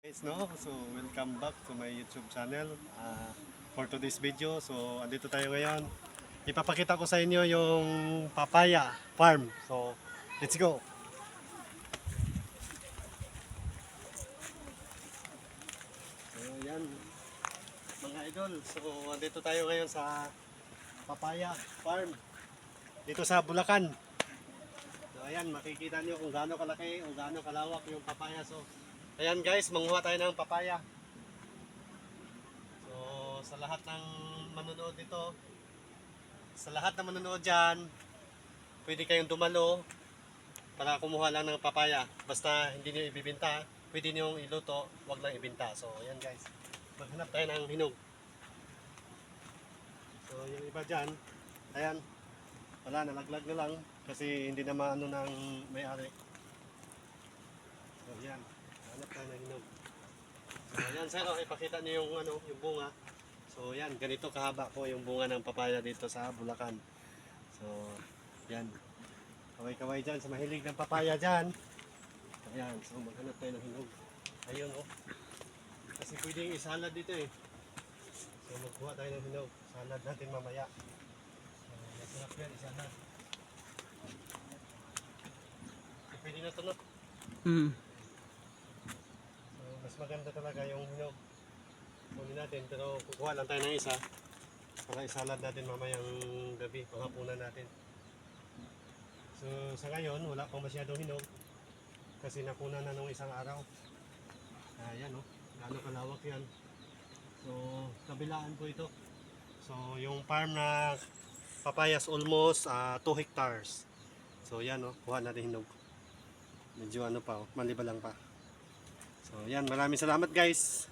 Guys, no? So welcome back to my YouTube channel for today's video. So andito tayo ngayon. Ipapakita ko sa inyo yung papaya farm. So let's go. So yan mga idol. So andito tayo ngayon sa papaya farm dito sa Bulacan. So ayan, makikita niyo kung gaano kalaki o gaano kalawak yung papaya. So ayan guys, manguha tayo ng papaya. So sa lahat ng manonood dito, sa lahat ng manonood dyan, pwede kayong dumalo para kumuha lang ng papaya. Basta hindi niyo ibibinta, pwede niyo iluto, wag lang ibinta. So ayan guys, maghanap tayo ng hinog. So yung iba dyan, ayan, wala, nalaglag na lang kasi hindi na maano ng may-ari. So ayan, hanap tayo ng hinog. So ayan sir, ipakita niyo yung, yung bunga. So yan, ganito kahaba po yung bunga ng papaya dito sa Bulacan. So yan, kaway-kaway dyan sa mahilig ng papaya dyan. Ayan, so maghanap tayo ng hinog. Ayun oh, kasi pwedeng isalad dito eh. So magkuha tayo ng hinog, salad natin mamaya. So masarap yan, isalad. So pwede na ito no? So mas maganda talaga yung hinog. Kunin natin, pero kukuha lang tayo ng isa para isalad natin mamayang gabi, panghapunan natin. So sa ngayon, wala pang masyadong hinog kasi napunan na nung isang araw. Ayan o, gaano kalawak yan. So kabilaan po ito. So yung farm na papayas almost 2 hectares. So yan o, kuha natin hinog. Medyo ano pa o, malibalang pa. So yan, maraming salamat guys.